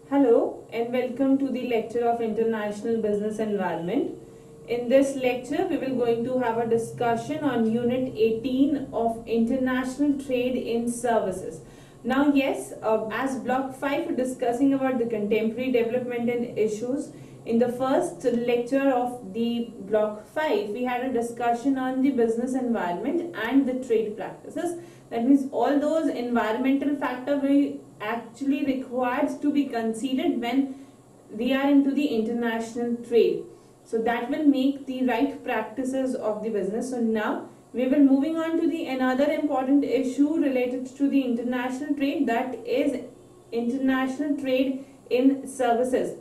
Hello and welcome to the lecture of International Business Environment. In this lecture, we will going to have a discussion on Unit 18 of International Trade in Services. Now, yes, as Block 5, we're discussing about the contemporary development and issues. In the first lecture of the Block 5, we had a discussion on the business environment and the trade practices. That means all those environmental factors we actually required to be considered when we are into the international trade. So that will make the right practices of the business. So now we will moving on to the another important issue related to the international trade, that is international trade in services.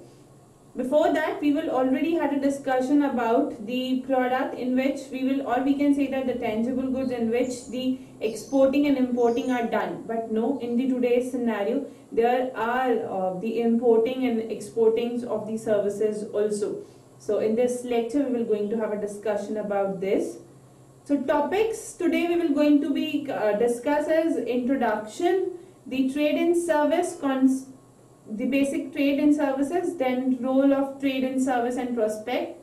Before that, we will already had a discussion about the product in which we will, or we can say that the tangible goods in which the exporting and importing are done. But no, in the today's scenario, there are the importing and exporting of the services also. So in this lecture, we will going to have a discussion about this. So topics today we will going to be discuss as introduction, the trade in service, the basic trade in services, then role of trade in service and prospect,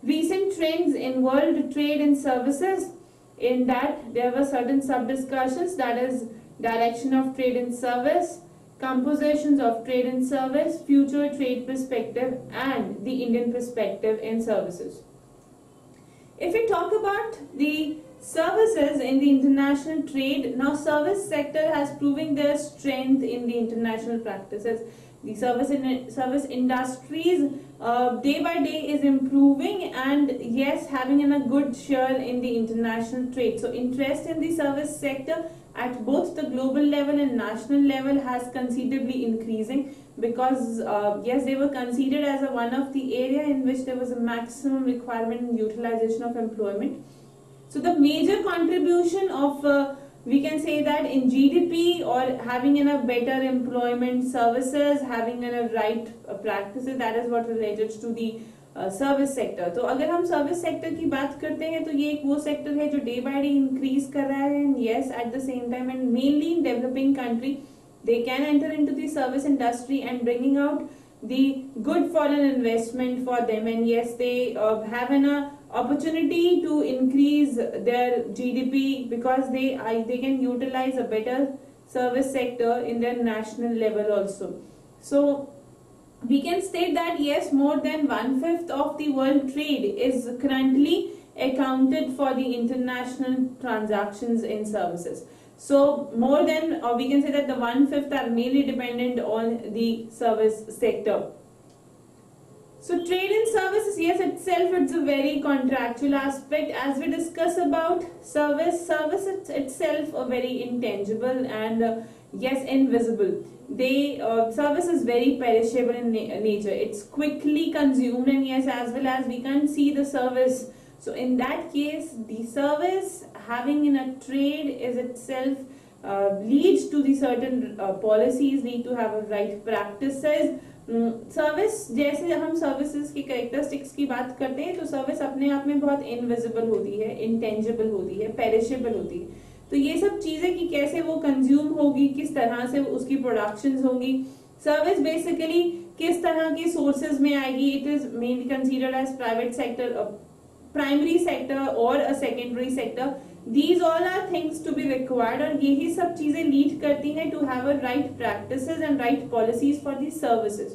recent trends in world trade in services. In that there were certain sub discussions, that is direction of trade in service, compositions of trade in service, future trade perspective and the Indian perspective in services. If we talk about the services in the international trade, now service sector has proving their strength in the international practices. The service industries day by day is improving and yes, having a good share in the international trade. So interest in the service sector at both the global level and national level has considerably increasing, because yes, they were considered as one of the area in which there was a maximum requirement and utilization of employment. So the major contribution of we can say that in GDP or having in a better employment services, having in a right practices, that is what related to the service sector. तो अगर हम service sector की बात करते हैं तो ये एक वो सेक्टर है जो डे बाय डे इंक्रीज कर रहा है, and yes at the same time and mainly in developing country they can enter into the service industry and bringing out the good foreign investment for them, and yes, they have an opportunity to increase their GDP because they can utilize a better service sector in their national level also. So we can state that yes, more than 1/5 of the world trade is currently accounted for the international transactions in services. So more than, or we can say that the 1/5 are mainly dependent on the service sector. So trade in services, yes, itself it's a very contractual aspect. As we discuss about service itself a very intangible and yes, invisible. Service is very perishable in nature. It's quickly consumed, and yes, as well as we can see the service. So in that case, the service having in a trade is itself leads to the certain policies, need to have a right practices. Service जैसे हम services की characteristics की बात करते हैं तो service अपने आप में बहुत इनविजिबल होती है, इंटेंजिबल होती है, पेरिशेबल होती है. तो ये सब चीजें कि कैसे वो कंज्यूम होगी, किस तरह से उसकी प्रोडक्शंस होंगी, सर्विस बेसिकली किस तरह की सोर्सेज में आएगी. It is mainly considered as private sector, primary sector और a secondary sector. These all are things to be required और यही सब चीजें लीड करती हैं to have a right practices and right policies for the services,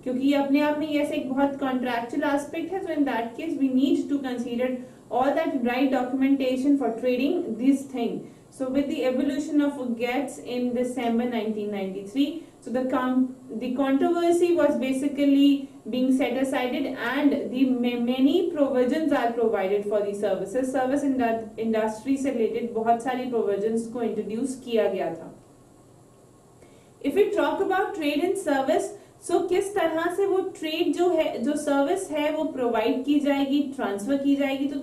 क्योंकि ये अपने आप में ऐसे एक बहुत contractual aspect है. So in that case we need to consider all that right documentation for trading this thing. So with the evolution of GATS in December 1993, so the controversy was basically being set aside and the many provisions are provided for the services. Service industry से related बहुत सारी provisions को introduce किया गया था. If we talk about trade and service, so किस तरह से वो trade जो है, जो service है वो provide की जाएगी, transfer की जाएगी. तो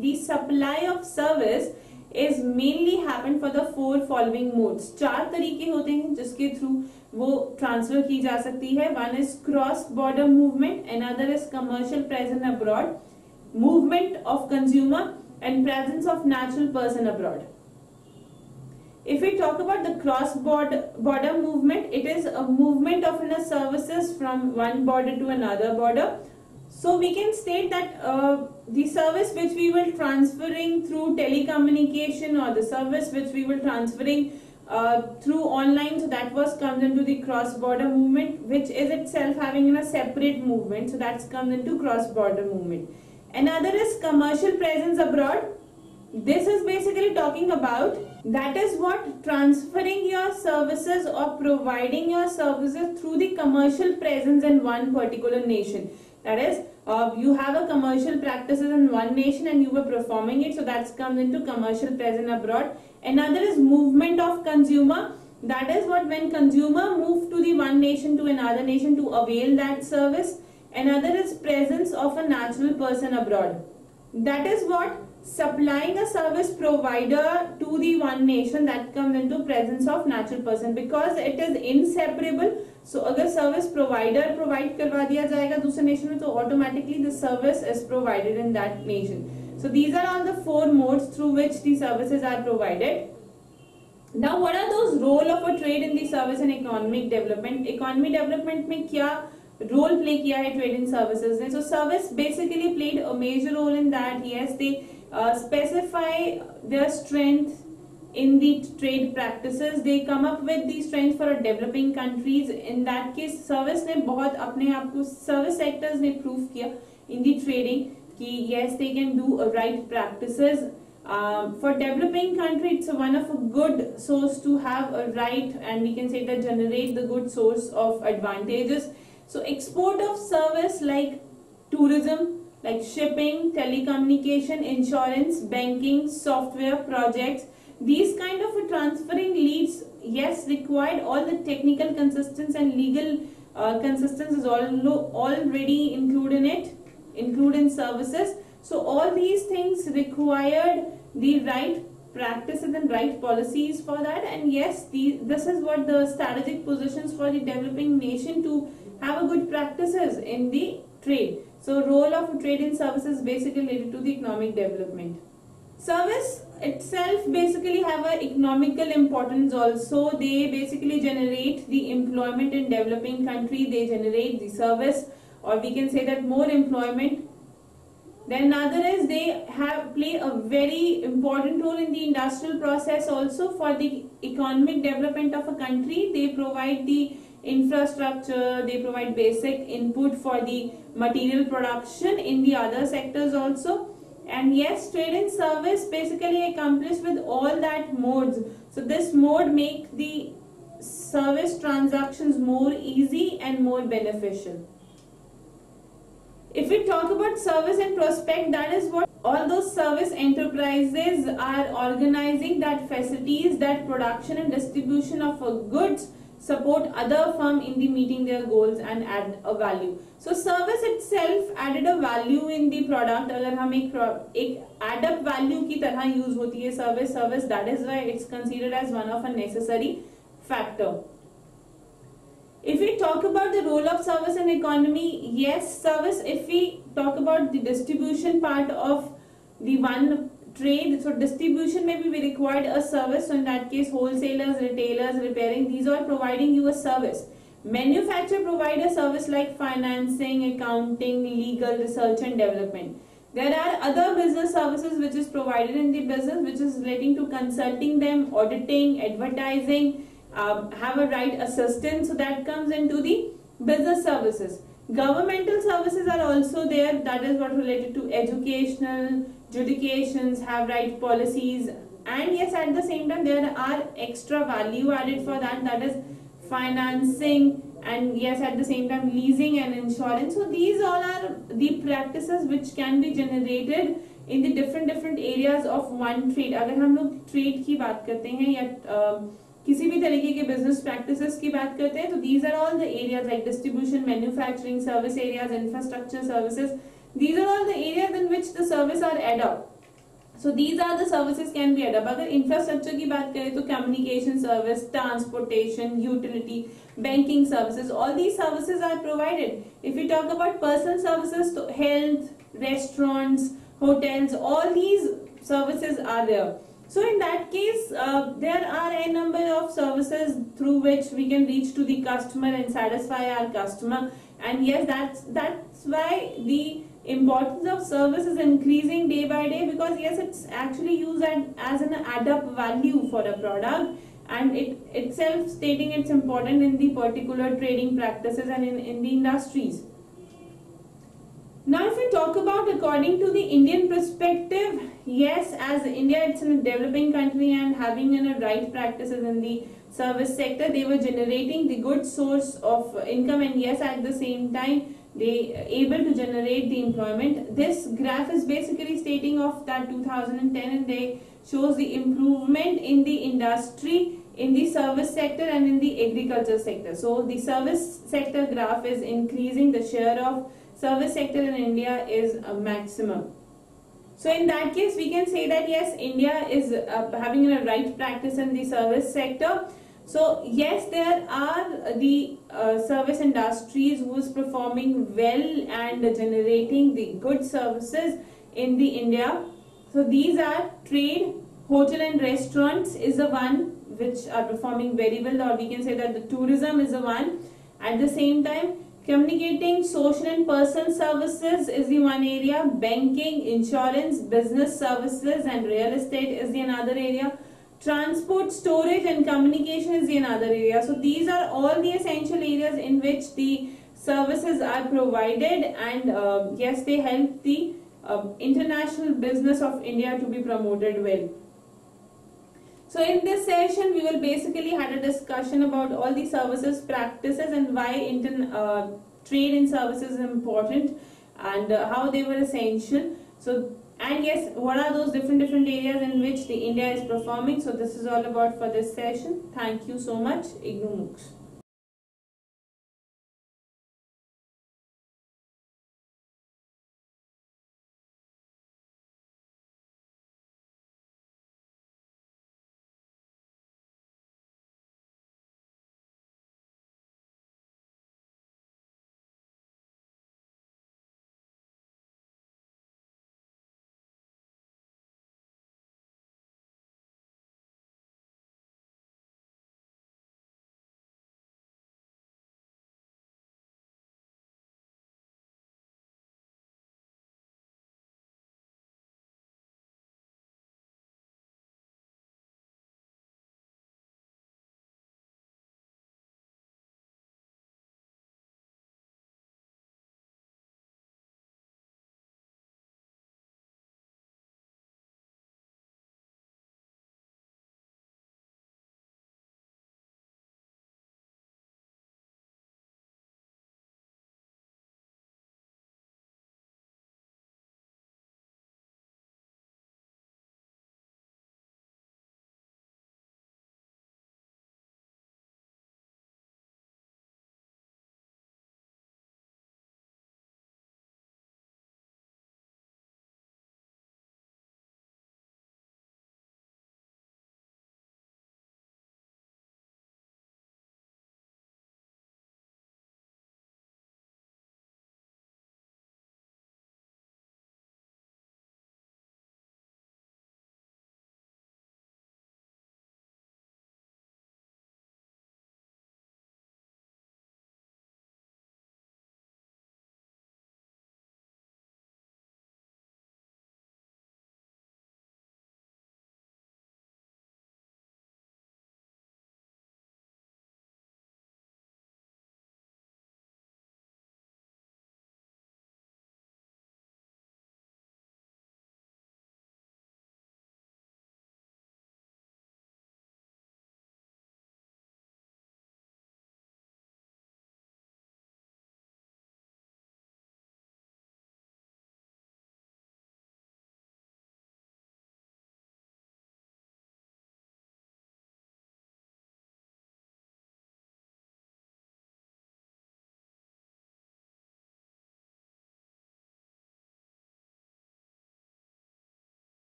the supply of service is mainly happen for the 4 following modes. 4 तरीके होते हैं जिसके थ्रू वो ट्रांसफर की जा सकती है. One is cross border movement, another is commercial presence abroad, movement of consumer and presence of natural person abroad. If we talk about the cross-border movement, it is a movement of inner services from one border to another border. So we can state that the service which we will transferring through telecommunication, or the service which we will transferring through online, so that was comes into the cross-border movement, which is itself having a separate movement, so that's comes into cross-border movement. Another is commercial presence abroad. This is basically talking about, that is what, transferring your services or providing your services through the commercial presence in one particular nation. That is, you have a commercial practices in one nation and you were performing it, so that's comes into commercial presence abroad. Another is movement of consumer. That is what, when consumer move to the one nation to another nation to avail that service. Another is presence of a natural person abroad. That is what, supplying a service provider to the one nation, that comes into presence of natural person, because it is inseparable. So अगर service provider provide करवा दिया जाएगा दूसरे nation में, तो automatically the service is provided in that nation. So these are all the four modes through which the services are provided. Now what are those role of a trade in the service and economic development? Economy development में क्या role play किया है trade in services ने? So service basically played a major role in that. Yes, they specify their strength in the trade practices. They come up with the strength for developing countries. In that case, service ने बहुत अपने आप को, service sectors ने prove किया in the trading कि yes, they can do right practices. For developing country, it's one of a good source to have a right, and we can say that generate the good source of advantages. So export of service like tourism, like shipping, telecommunication, insurance, banking, software projects, these kind of a transferring leads, yes, required all the technical consistency and legal consistency is already include in services. So all these things required the right practices and right policies for that. And yes, this is what the strategic positions for the developing nation to have a good practices in the trade. So role of trade in services basically related to the economic development. Service itself basically have a economical importance also. They basically generate the employment in developing country. They generate the service, or we can say that more employment. Then another is they play a very important role in the industrial process also for the economic development of a country. They provide the infrastructure, they provide basic input for the material production in the other sectors also. And yes, trade and service basically accomplished with all that modes. So this mode make the service transactions more easy and more beneficial. If we talk about service and prospect, that is what all those service enterprises are organizing that facilities that production and distribution of goods, support other firm in the meeting their goals and add a value. So service itself added a value in the product. अगर हम एक add up value की तरह use होती है service, that is why it's considered as one of a necessary factor. If we talk about the role of service in economy, yes, service, if we talk about the distribution part of the one trade, so distribution maybe we required a service, so in that case wholesalers, retailers, repairing, these are providing you a service. Manufacturer provide a service like financing, accounting, legal, research and development. There are other business services which is provided in the business, which is relating to consulting them, auditing, advertising, have a right assistance, so that comes into the business services. Governmental services are also there, that is what related to educational, judications, have right policies, and yes, at the same time there are extra value added for that, that is financing, and yes, at the same time leasing and insurance. So these all are the practices which can be generated in the different areas of one trade. अगर हम लोग trade की बात करते हैं या किसी भी तरीके के business practices की बात करते हैं, तो these are all the areas like distribution, manufacturing, service areas, infrastructure services. These are all the areas in which the service are add up. So these are the services can be add up. अगर infrastructure की बात करें तो communication service, transportation, utility, banking services, all these services are provided. If we talk about personal services, so health, restaurants, hotels, all these services are there. So in that case, there are a number of services through which we can reach to the customer and satisfy our customer. And yes, that's why the importance of service is increasing day by day, because yes, it's actually used as an add up value for a product, and it itself stating its importance in the particular trading practices and in the industries. Now if we talk about according to the Indian perspective, yes, as India, it's in a developing country and having right practices in the service sector, they were generating the good source of income, and yes, at the same time they able to generate the employment. This graph is basically stating of that 2010, and they shows the improvement in the industry, in the service sector and in the agriculture sector. So the service sector graph is increasing, the share of service sector in India is a maximum. So in that case, we can say that yes, India is having a right practice in the service sector. So yes, there are the service industries who is performing well and generating the good services in the India. So these are trade, hotel and restaurants is the one which are performing very well, or we can say that the tourism is the one. At the same time, communicating, social and personal services is the one area. Banking, insurance, business services and real estate is the another area. Transport, storage and communication is the another area. So these are all the essential areas in which the services are provided, and yes, they help the international business of India to be promoted well. So in this session, we will basically had a discussion about all the services practices and why trade in services is important, and how they were essential. So, and yes, what are those different areas in which the India is performing. So this is all about for this session. Thank you so much. IGNOU MOOCs.